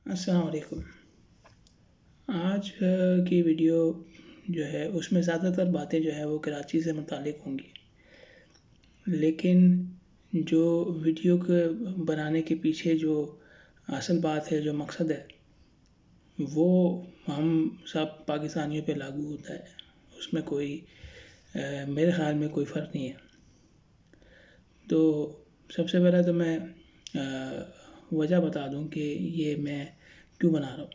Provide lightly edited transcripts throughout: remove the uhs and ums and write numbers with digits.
अस्सलाम वालेकुम। आज की वीडियो जो है उसमें ज़्यादातर बातें जो है वो कराची से मुतालिक होंगी, लेकिन जो वीडियो के बनाने के पीछे जो असल बात है, जो मकसद है, वो हम सब पाकिस्तानियों पे लागू होता है। उसमें कोई मेरे ख़्याल में कोई फ़र्क नहीं है। तो सबसे पहले तो मैं वजह बता दूं कि ये मैं क्यों बना रहा हूँ।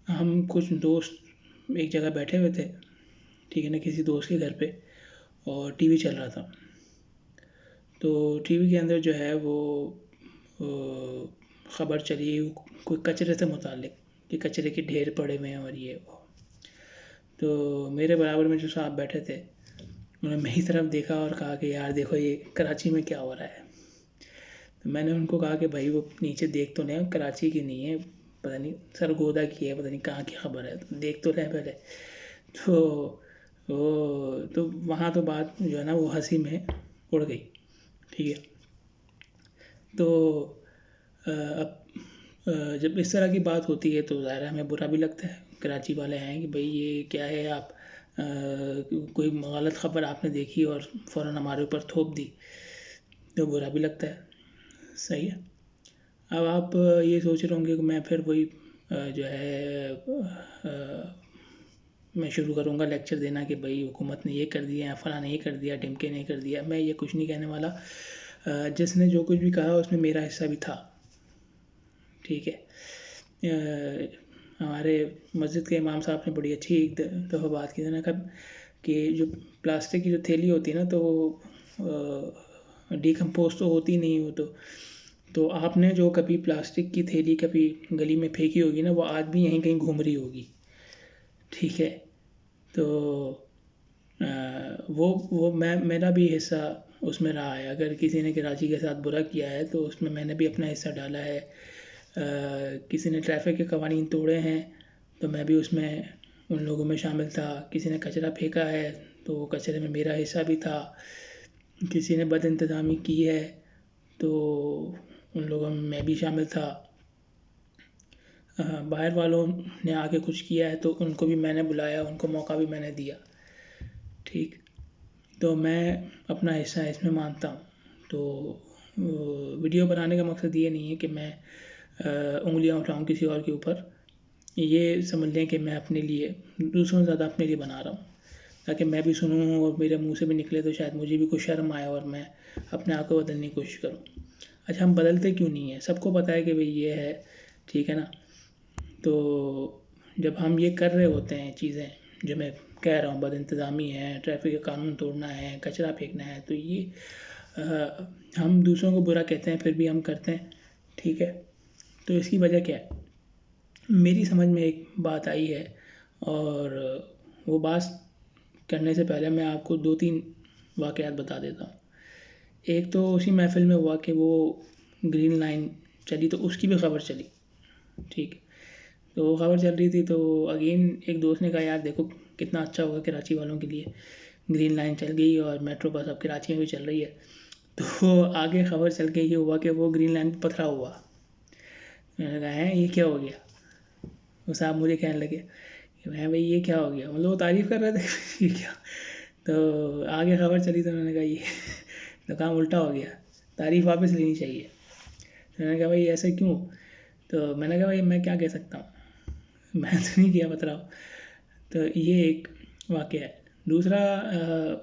हम कुछ दोस्त एक जगह बैठे हुए थे, ठीक है ना, किसी दोस्त के घर पे, और टीवी चल रहा था। तो टीवी के अंदर जो है वो ख़बर चली कोई कचरे से मुतालिक कि कचरे के ढेर पड़े हुए हैं और ये वो। तो मेरे बराबर में जो साहब बैठे थे, उन्होंने मेरी तरफ देखा और कहा कि यार देखो ये कराची में क्या हो रहा है। तो मैंने उनको कहा कि भाई वो नीचे देख तो लें, कराची की नहीं है, पता नहीं सरगोदा की है, पता नहीं कहाँ की खबर है, तो देख तो लें पहले। तो तो वहाँ तो बात जो है ना वो हंसी में उड़ गई, ठीक है। तो अब जब इस तरह की बात होती है तो ज़ाहिर है हमें बुरा भी लगता है। कराची वाले हैं कि भाई ये क्या है, आप कोई गलत खबर आपने देखी और फ़ौरन हमारे ऊपर थोप दी, तो बुरा भी लगता है। सही है। अब आप ये सोच रहे होंगे कि मैं फिर वही जो है मैं शुरू करूँगा लेक्चर देना कि भाई हुकूमत ने ये कर दिया, फलां ने ये कर दिया, ढिमके ने कर दिया। मैं ये कुछ नहीं कहने वाला। जिसने जो कुछ भी कहा उसमें मेरा हिस्सा भी था, ठीक है। हमारे मस्जिद के इमाम साहब ने बड़ी अच्छी एक दफ़ा बात की थी ना, कब कि जो प्लास्टिक की जो थैली होती है ना, तो वो डिकम्पोज तो होती नहीं वो तो आपने जो कभी प्लास्टिक की थैली कभी गली में फेंकी होगी ना, वो आज भी यहीं कहीं घूम रही होगी, ठीक है। तो वो मैं मेरा भी हिस्सा उसमें रहा है। अगर किसी ने कराची के साथ बुरा किया है तो उसमें मैंने भी अपना हिस्सा डाला है। किसी ने ट्रैफिक के कवानीन तोड़े हैं तो मैं भी उसमें उन लोगों में शामिल था। किसी ने कचरा फेंका है तो कचरे में मेरा हिस्सा भी था। किसी ने बदइंतज़ामी की है तो उन लोगों में मैं भी शामिल था। बाहर वालों ने आके कुछ किया है तो उनको भी मैंने बुलाया, उनको मौका भी मैंने दिया, ठीक। तो मैं अपना हिस्सा इसमें मानता हूँ। तो वीडियो बनाने का मकसद ये नहीं है कि मैं उंगलियां उठाऊँ किसी और के ऊपर। ये समझ लें कि मैं अपने लिए, दूसरों से ज़्यादा अपने लिए बना रहा हूँ, ताकि मैं भी सुनूँ और मेरे मुंह से भी निकले तो शायद मुझे भी कुछ शर्म आए और मैं अपने आप को बदलने की कोशिश करूँ। अच्छा, हम बदलते क्यों नहीं है? सबको पता है कि भाई ये है, ठीक है ना। तो जब हम ये कर रहे होते हैं चीज़ें जो मैं कह रहा हूँ, बदइंतज़ामी है, ट्रैफिक का कानून तोड़ना है, कचरा फेंकना है, तो ये हम दूसरों को बुरा कहते हैं फिर भी हम करते हैं, ठीक है। तो इसकी वजह क्या है? मेरी समझ में एक बात आई है, और वो बात करने से पहले मैं आपको 2-3 वाक़यात बता देता हूँ। एक तो उसी महफ़िल में हुआ कि वो ग्रीन लाइन चली तो उसकी भी खबर चली, ठीक। तो वो खबर चल रही थी तो अगेन एक दोस्त ने कहा यार देखो कितना अच्छा होगा कराची वालों के लिए, ग्रीन लाइन चल गई और मेट्रो बस अब कराची में भी चल रही है। तो आगे खबर चल के ये हुआ कि वो ग्रीन लाइन पे पथरा हुआ। मैंने कहा है ये क्या हो गया? वो साहब मुझे कहने लगे कि मैं भाई ये क्या हो गया, मतलब वो तारीफ़ कर रहे थे ये क्या। तो आगे खबर चली तो मैंने कहा ये तो काम उल्टा हो गया, तारीफ़ वापस लेनी चाहिए। तो मैंने कहा भाई ऐसे क्यों? तो मैंने कहा भाई मैं क्या कह सकता हूँ, मैं तो नहीं किया पथराव। तो ये एक वाक़या है। दूसरा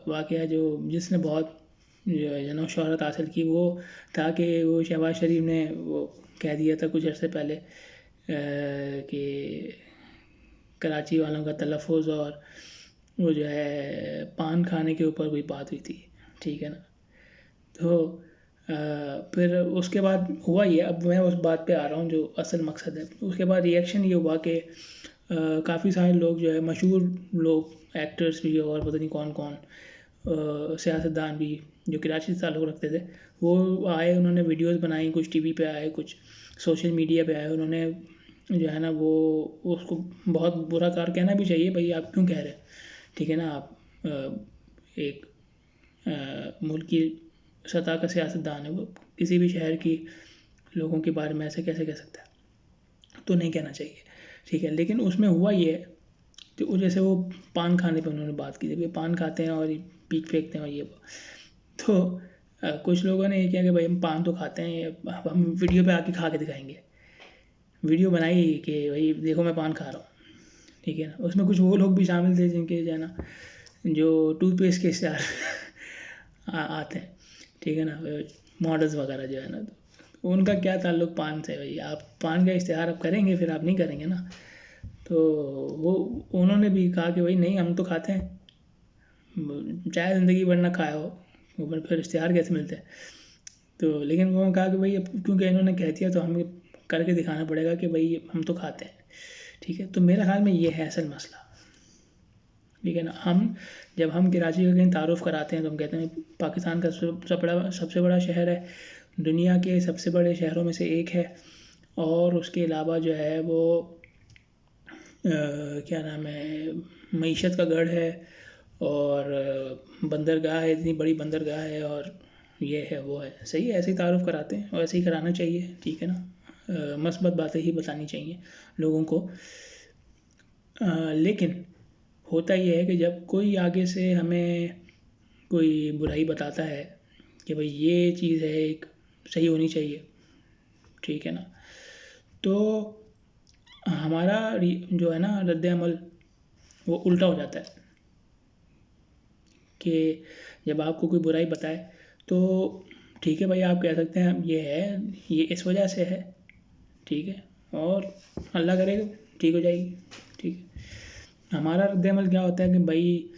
वाक़या जो जिसने बहुत जो है ना शोहरत हासिल की, वो था कि वो शहबाज शरीफ ने वो कह दिया था कुछ अर्से पहले कि कराची वालों का तलफ़ुज़ और वो जो है पान खाने के ऊपर कोई बात हुई थी, ठीक है ना। तो फिर उसके बाद हुआ ये, अब मैं उस बात पे आ रहा हूँ जो असल मकसद है। उसके बाद रिएक्शन ये हुआ कि काफ़ी सारे लोग जो है मशहूर लोग, एक्टर्स भी और पता नहीं कौन कौन, सियासतदान भी जो कराची से ताल्लुक़ रखते थे, वो आए, उन्होंने वीडियोस बनाई, कुछ टीवी पे आए, कुछ सोशल मीडिया पे आए। उन्होंने जो है ना वो उसको बहुत बुरा कार कहना भी चाहिए, भाई आप क्यों कह रहे हैं, ठीक है ना। आप एक मुल्क की सतह का सियासतदान है, वो किसी भी शहर की लोगों के बारे में ऐसे कैसे कह सकता है, तो नहीं कहना चाहिए, ठीक है। लेकिन उसमें हुआ ये है कि जैसे वो पान खाने पे उन्होंने बात की, जब ये पान खाते हैं और पीक फेंकते हैं और ये वो, तो कुछ लोगों ने ये किया कि भाई हम पान तो खाते हैं, अब हम वीडियो पे आके खा के दिखाएंगे। वीडियो बनाई कि भाई देखो मैं पान खा रहा हूँ, ठीक है ना। उसमें कुछ वो लोग भी शामिल थे जिनके जो है ना, जो टूथपेस्ट के इश्तेहार आते हैं, ठीक है ना, मॉडल्स वगैरह जो है ना, तो उनका क्या ताल्लुक पान से। भाई आप पान का इश्तेहार आप करेंगे, फिर आप नहीं करेंगे ना। तो वो उन्होंने भी कहा कि भाई नहीं, हम तो खाते हैं, चाहे ज़िंदगी भर ना खाया हो, ऊपर फिर इश्तेहार कैसे मिलते हैं। तो लेकिन उन्होंने कहा कि भाई अब क्योंकि इन्होंने कह दिया तो हमें करके दिखाना पड़ेगा कि भाई हम तो खाते हैं, ठीक है। तो मेरे ख्याल में ये है असल मसला, ठीक है ना। जब हम कराची का कहीं तारुफ कराते हैं तो हम कहते हैं पाकिस्तान का सबसे बड़ा शहर है, दुनिया के सबसे बड़े शहरों में से एक है, और उसके अलावा जो है वो क्या नाम है, मईशत का गढ़ है, और बंदरगाह है, इतनी बड़ी बंदरगाह है, और ये है वो है। सही है, ऐसे ही तारुफ कराते हैं और ऐसे ही कराना चाहिए, ठीक है ना। मस्बत बातें ही बतानी चाहिए लोगों को। लेकिन होता ये है कि जब कोई आगे से हमें कोई बुराई बताता है कि भाई ये चीज़ है, एक सही होनी चाहिए, ठीक है ना, तो हमारा जो है ना रद्द अमल वो उल्टा हो जाता है। कि जब आपको कोई बुराई बताए तो ठीक है भाई, आप कह सकते हैं ये है, ये इस वजह से है, ठीक है, और अल्लाह करेगा ठीक हो जाएगी, ठीक है। हमारा रद्द अमल क्या होता है कि भाई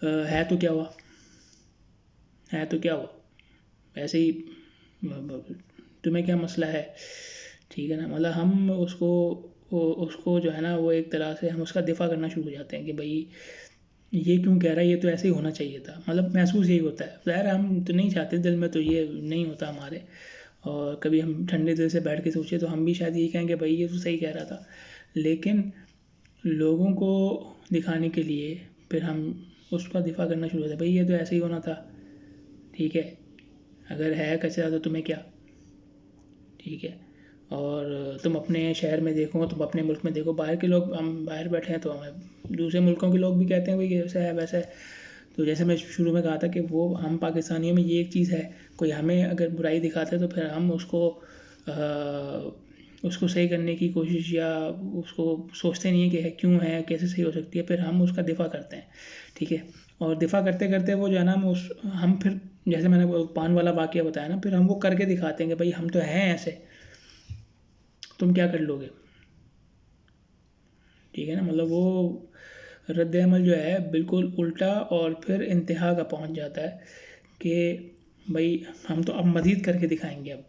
है तो क्या हुआ, है तो क्या हुआ, ऐसे ही तुम्हें क्या मसला है, ठीक है ना। मतलब हम उसको जो है ना, वो एक तरह से हम उसका दिफा करना शुरू हो जाते हैं कि भाई ये क्यों कह रहा है, ये तो ऐसे ही होना चाहिए था। मतलब महसूस यही होता है, ज़ाहिर है हम तो नहीं चाहते, दिल में तो ये नहीं होता हमारे, और कभी हम ठंडे दिल से बैठ के सोचे तो हम भी शायद यही कहेंगे भाई ये तो सही कह रहा था। लेकिन लोगों को दिखाने के लिए फिर हम उसका दिफा करना शुरू होता है, भाई ये तो ऐसे ही होना था, ठीक है, अगर है कचरा तो तुम्हें क्या, ठीक है। और तुम अपने शहर में देखो, तुम अपने मुल्क में देखो, बाहर के लोग, हम बाहर बैठे हैं तो हमें दूसरे मुल्कों के लोग भी कहते हैं भाई ऐसा है वैसा है। तो जैसे मैं शुरू में कहा था कि वो हम पाकिस्तानियों में ये एक चीज़ है, कोई हमें अगर बुराई दिखाता है तो फिर हम उसको सही करने की कोशिश, या उसको सोचते नहीं है कि है क्यों है, कैसे सही हो सकती है, फिर हम उसका दिफा करते हैं, ठीक है। और दिफा करते करते वो जो है ना, हम फिर जैसे मैंने वो पान वाला वाक़या बताया ना, फिर हम वो करके दिखाते हैं कि भाई हम तो हैं ऐसे, तुम क्या कर लोगे, ठीक है ना। मतलब वो रद्द अमल जो है बिल्कुल उल्टा और फिर इंतहा का पहुंच जाता है कि भाई हम तो अब मज़ीद करके दिखाएंगे। अब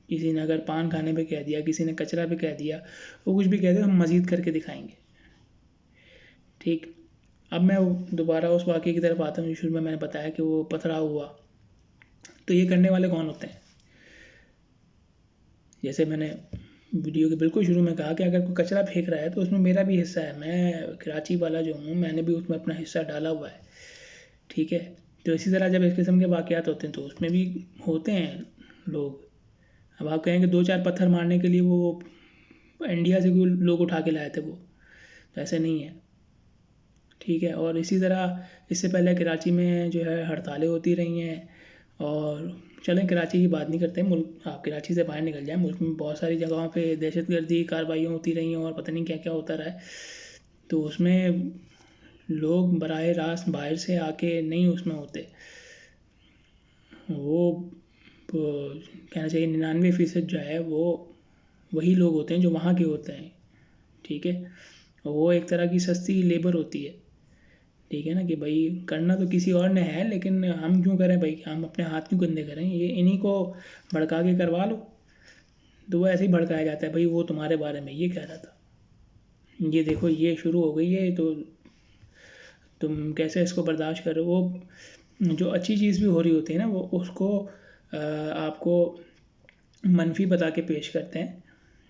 किसी ने अगर पान खाने पे कह दिया, किसी ने कचरा पे कह दिया, वो कुछ भी कह दे, हम मज़ीद करके दिखाएंगे, ठीक। अब मैं दोबारा उस वाक़ये की तरफ आता हूँ जो शुरू में मैंने बताया कि वो पथराव हुआ। तो ये करने वाले कौन होते हैं? जैसे मैंने वीडियो के बिल्कुल शुरू में कहा कि अगर कोई कचरा फेंक रहा है तो उसमें मेरा भी हिस्सा है, मैं कराची वाला जो हूँ, मैंने भी उसमें अपना हिस्सा डाला हुआ है, ठीक है। तो इसी तरह जब इस किस्म के वाक़यात होते हैं तो उसमें भी होते हैं लोग। अब आप कहेंगे 2-4 पत्थर मारने के लिए वो इंडिया से कोई लोग उठा के लाए थे, वो तो ऐसे नहीं है, ठीक है। और इसी तरह इससे पहले कराची में जो है हड़तालें होती रही हैं, और चलें कराची की बात नहीं करते, मुल्क आप कराची से बाहर निकल जाएं, मुल्क में बहुत सारी जगहों पे दहशतगर्दी कार्रवाइयाँ होती रही हैं और पता नहीं क्या क्या होता रहा है। तो उसमें लोग बराह रास्त बाहर से आके नहीं उसमें होते, वो कहना चाहिए 99% जो है वो वही लोग होते हैं जो वहाँ के होते हैं, ठीक है। वो एक तरह की सस्ती लेबर होती है, ठीक है ना, कि भाई करना तो किसी और ने है, लेकिन हम क्यों करें भाई, हम अपने हाथ क्यों गंदे करें, ये इन्हीं को भड़का के करवा लो। तो वो ऐसे ही भड़काया जाता है, भाई वो तुम्हारे बारे में ये कह रहा था, ये देखो ये शुरू हो गई है, तो तुम कैसे इसको बर्दाश्त कर रहे हो। वो जो अच्छी चीज़ भी हो रही होती है ना, वो उसको आपको मनफी बता के पेश करते हैं।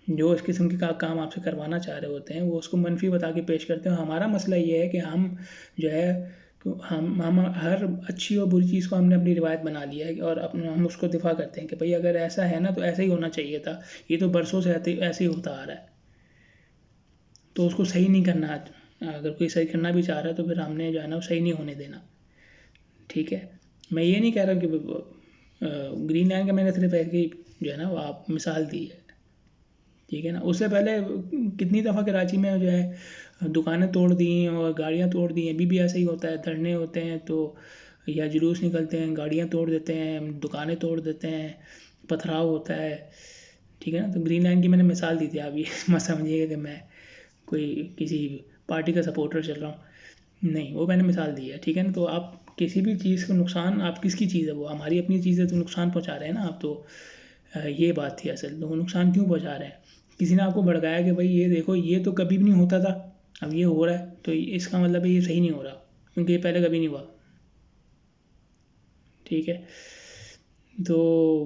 जो इस किस्म के काम आपसे करवाना चाह रहे होते हैं वो उसको मनफी बता के पेश करते हैं। हमारा मसला ये है कि हम जो है हम हर अच्छी और बुरी चीज़ को हमने अपनी रिवायत बना लिया है और अपने हम उसको दिफा करते हैं कि भाई अगर ऐसा है ना तो ऐसा ही होना चाहिए था, ये तो बरसों से ऐसे ही होता आ रहा है, तो उसको सही नहीं करना। अगर कोई सही करना भी चाह रहा है तो फिर हमने जो है ना सही नहीं होने देना। ठीक है, मैं ये नहीं कह रहा कि ग्रीन लाइन का मैंने सिर्फ ऐसे ही जो है ना वो आप मिसाल दी है। ठीक है ना, उससे पहले कितनी दफ़ा कराची में जो है दुकानें तोड़ दी और गाड़ियाँ तोड़ दी हैं। अभी भी ऐसा ही होता है, धरने होते हैं तो या जुलूस निकलते हैं, गाड़ियाँ तोड़ देते हैं, दुकानें तोड़ देते हैं, पथराव होता है। ठीक है ना, तो ग्रीन लाइन की मैंने मिसाल दी थी, आप ये मत समझिएगा कि मैं कोई किसी पार्टी का सपोर्टर चल रहा हूँ, नहीं, वो मैंने मिसाल दी है। ठीक है ना, तो आप किसी भी चीज़ को नुकसान, आप किसकी चीज़ है वो, हमारी अपनी चीज़ है तो नुकसान पहुँचा रहे हैं ना आप। तो ये बात थी असल, तो वो नुकसान क्यों पहुँचा रहे हैं। किसी ने आपको भड़काया कि भाई ये देखो ये तो कभी भी नहीं होता था, अब ये हो रहा है तो इसका मतलब है ये सही नहीं हो रहा, क्योंकि ये पहले कभी नहीं हुआ। ठीक है, तो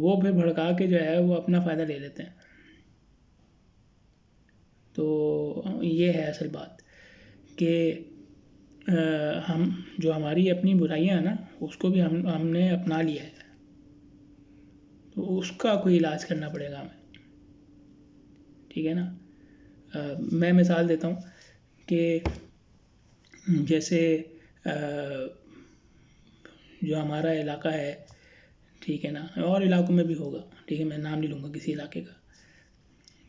वो फिर भड़का के जो है वो अपना फ़ायदा ले लेते हैं। तो ये है असल बात कि हम जो हमारी अपनी बुराइयां हैं ना उसको भी हमने अपना लिया है, तो उसका कोई इलाज करना पड़ेगा हमें। ठीक है ना, मैं मिसाल देता हूँ कि जैसे अ, जो हमारा इलाका है, ठीक है ना, और इलाकों में भी होगा, ठीक है, मैं नाम नहीं लूँगा किसी इलाके का,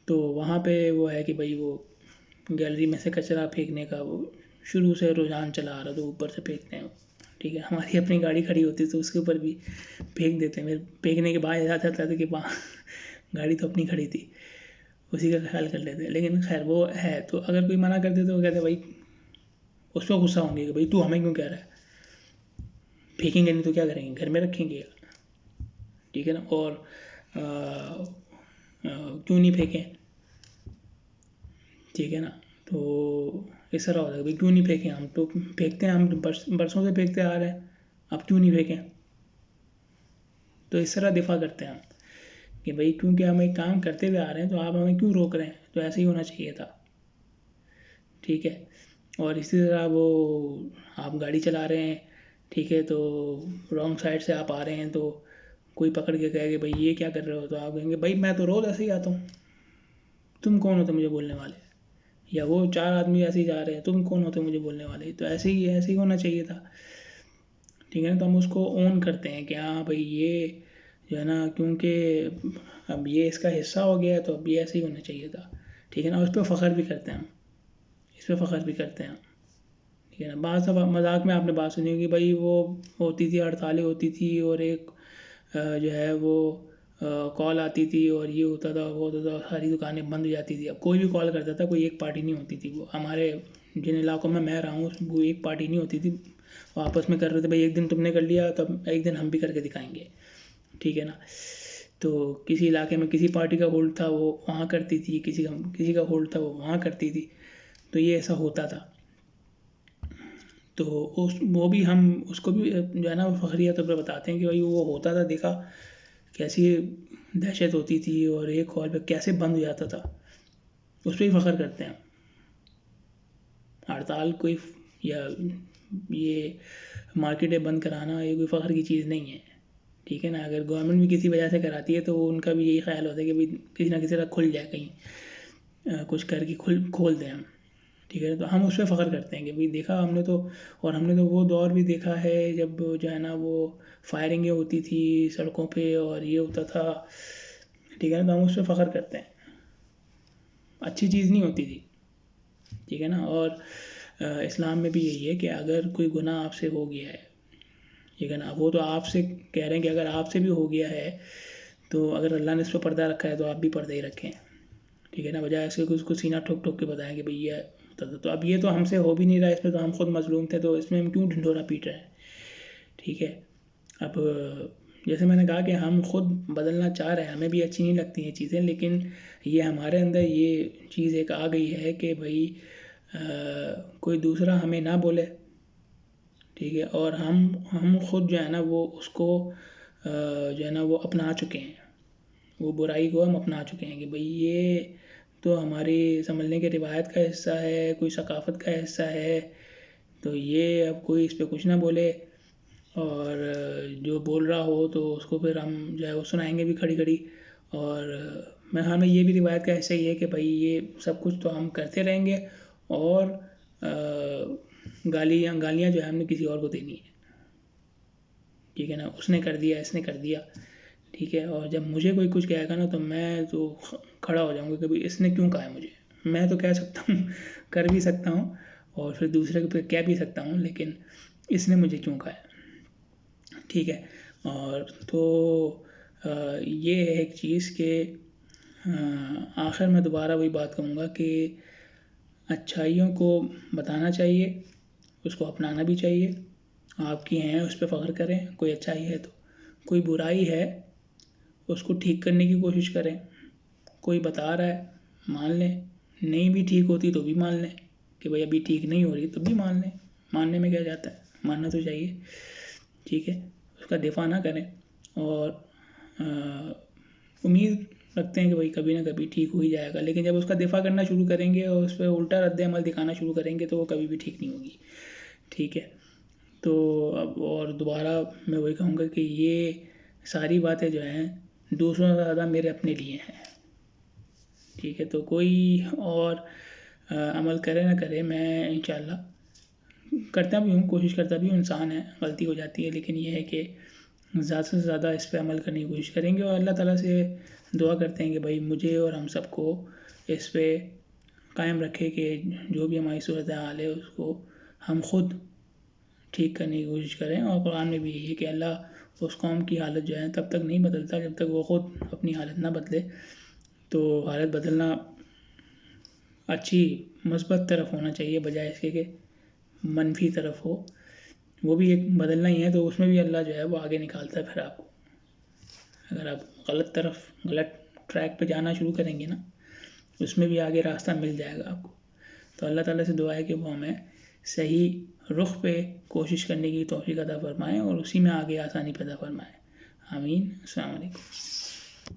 तो वहाँ पे वो है कि भाई वो गैलरी में से कचरा फेंकने का वो शुरू से रुझान चला आ रहा, तो ऊपर से फेंकते हैं। ठीक है, हमारी अपनी गाड़ी खड़ी होती है तो उसके ऊपर भी फेंक देते हैं, फिर फेंकने के बाद याद आता था कि वहाँ गाड़ी तो अपनी खड़ी थी, उसी का ख्याल कर लेते हैं। लेकिन खैर वो है, तो अगर कोई मना कर दे तो वो कहते भाई, उस पर गुस्सा होंगे कि भाई तू हमें क्यों कह रहा है, फेंकेंगे नहीं तो क्या करेंगे, घर में रखेंगे। ठीक है ना, और क्यों नहीं फेंकें। ठीक है ना, तो इस तरह होता है भाई क्यों नहीं फेंकें, हम तो फेंकते हैं, हम तो बरसों से फेंकते आ रहे हैं, अब क्यों नहीं फेंकें। तो इस तरह दिफा करते हैं हम कि भाई क्योंकि हम एक काम करते हुए आ रहे हैं तो आप हमें क्यों रोक रहे हैं, तो ऐसे ही होना चाहिए था। ठीक है, और इसी तरह वो आप गाड़ी चला रहे हैं, ठीक है, तो रॉन्ग साइड से आप आ रहे हैं तो कोई पकड़ के कहेगा भाई ये क्या कर रहे हो, तो आप कहेंगे भाई मैं तो रोज़ ऐसे ही आता हूँ, तुम कौन होते मुझे बोलने वाले। या वो चार आदमी ऐसे ही जा रहे हैं, तुम कौन होते मुझे बोलने वाले, तो ऐसे ही होना चाहिए था। ठीक है ना, तो हम उसको ओन करते हैं कि हाँ भाई ये जो है ना, क्योंकि अब ये इसका हिस्सा हो गया है तो अब ये ऐसे ही होना चाहिए था। ठीक है ना, उस पर फ़ख्र भी करते हैं हम, इस पर फ़ख्र भी करते हैं हम। ठीक है ना, बात सब मजाक में आपने बात सुनी होगी भाई, वो होती थी हड़तालें होती थी और एक जो है वो कॉल आती थी और ये होता था वो होता था, सारी दुकानें बंद हो जाती थी। अब कोई भी कॉल करता था, कोई एक पार्टी नहीं होती थी। वो हमारे जिन इलाकों में मैं रहा हूँ उसमें वो एक पार्टी नहीं होती थी, वो आपस में कर रहे थे भाई एक दिन तुमने कर लिया तब एक दिन हम भी करके दिखाएंगे। ठीक है ना, तो किसी इलाके में किसी पार्टी का होल्ड था वो वहाँ करती थी, किसी का होल्ड था वो वहाँ करती थी, तो ये ऐसा होता था। तो उस वो भी हम उसको भी जो है ना फ़खरिया तौर पर बताते हैं कि भाई वो होता था, देखा कैसी दहशत होती थी और एक कॉल पे कैसे बंद हो जाता था, उस पर ही फ़ख्र करते हैं। हड़ताल कोई या ये मार्केटें बंद कराना ये कोई फ़ख्र की चीज़ नहीं है। ठीक है ना, अगर गवर्नमेंट भी किसी वजह से कराती है तो उनका भी यही ख्याल होता है कि भाई किसी ना किसी तरह खुल जाए, कहीं कुछ करके खोल दें हम। ठीक है, तो हम उस पर फ़ख्र करते हैं कि भाई देखा हमने तो, और हमने तो वो दौर भी देखा है जब जो है ना वो फायरिंगें होती थी सड़कों पे और ये होता था। ठीक है ना, तो हम उस पर फ़ख्र करते हैं, अच्छी चीज़ नहीं होती थी। ठीक है ना, और इस्लाम में भी यही है कि अगर कोई गुनाह आपसे हो गया है, ठीक है ना, वो तो आपसे कह रहे हैं कि अगर आपसे भी हो गया है तो अगर अल्लाह ने इस पर पर्दा रखा है तो आप भी पर्दा ही रखें। ठीक है ना, बजाय ऐसे कि उसको सीना ठोक ठोक के बताएं कि भैया होता था, तो अब ये तो हमसे हो भी नहीं रहा है, इसमें तो हम खुद मजलूम थे, तो इसमें हम क्यों ढिंढोरा पीट रहे हैं। ठीक है, अब जैसे मैंने कहा कि हम खुद बदलना चाह रहे हैं, हमें भी अच्छी नहीं लगती हैं चीज़ें, लेकिन ये हमारे अंदर ये चीज़ एक आ गई है कि भाई कोई दूसरा हमें ना बोले। ठीक है, और हम खुद जो है ना वो उसको जो है ना वो अपना चुके हैं, वो बुराई को हम अपना चुके हैं कि भाई ये तो हमारी समझने की रिवायत का हिस्सा है, कोई सकाफ़त का हिस्सा है, तो ये अब कोई इस पर कुछ ना बोले, और जो बोल रहा हो तो उसको फिर हम जो है वो सुनाएंगे भी खड़ी खड़ी। और मैं हमें ये भी रिवायत का ऐसा ही है कि भाई ये सब कुछ तो हम करते रहेंगे, और गालियाँ गालियाँ जो है हमने किसी और को देनी है, ठीक है ना। उसने कर दिया, इसने कर दिया, ठीक है। और जब मुझे कोई कुछ कहेगा ना तो मैं तो खड़ा हो जाऊँगा कि भाई इसने क्यों कहा है मुझे। मैं तो कह सकता हूँ, कर भी सकता हूँ और फिर दूसरे को कह भी सकता हूँ, लेकिन इसने मुझे क्यों कहा है, ठीक है। और तो ये है एक चीज़ कि आखिर में दोबारा वही बात कहूँगा कि अच्छाइयों को बताना चाहिए, उसको अपनाना भी चाहिए। आपकी हैं उस पर फ़ख्र करें, कोई अच्छाई है तो। कोई बुराई है उसको ठीक करने की कोशिश करें। कोई बता रहा है मान लें, नहीं भी ठीक होती तो भी मान लें कि भाई अभी ठीक नहीं हो रही तो भी मान लें। मानने में क्या जाता है, मानना तो चाहिए, ठीक है। उसका दिफा ना करें, और उम्मीद रखते हैं कि भाई कभी ना कभी ठीक हो ही जाएगा। लेकिन जब उसका दिफा करना शुरू करेंगे और उस पर उल्टा रद्द अमल दिखाना शुरू करेंगे तो वो कभी भी ठीक नहीं होगी, ठीक है। तो अब और दोबारा मैं वही कहूँगा कि ये सारी बातें जो हैं दूसरों से ज़्यादा मेरे अपने लिए हैं, ठीक है। तो कोई और अमल करे ना करे, मैं इंशाल्लाह करता भी हूँ, कोशिश करता भी हूँ। इंसान है, गलती हो जाती है, लेकिन ये है कि ज़्यादा से ज़्यादा इस पर अमल करने की कोशिश करेंगे। और अल्लाह ताला से दुआ करते हैं कि भाई मुझे और हम सबको इस पर कायम रखे कि जो भी हमारी सूरत हाल है उसको हम खुद ठीक करने की कोशिश करें। और कुरान में भी यही है कि अल्लाह उस कौम की हालत जो है तब तक नहीं बदलता जब तक वो खुद अपनी हालत ना बदले। तो हालत बदलना अच्छी मस्बत तरफ होना चाहिए, बजाय इसके कि मनफी तरफ हो। वो भी एक बदलना ही है, तो उसमें भी अल्लाह जो है वो आगे निकालता है फिर आपको। अगर आप गलत तरफ, गलत ट्रैक पे जाना शुरू करेंगे ना, उसमें भी आगे रास्ता मिल जाएगा आपको। तो अल्लाह ताला से दुआ है कि वो हमें सही रुख पे कोशिश करने की तौफीक अता फरमाएँ और उसी में आगे आसानी पैदा फरमाएँ। आमीन। अस्सलाम वालेकुम।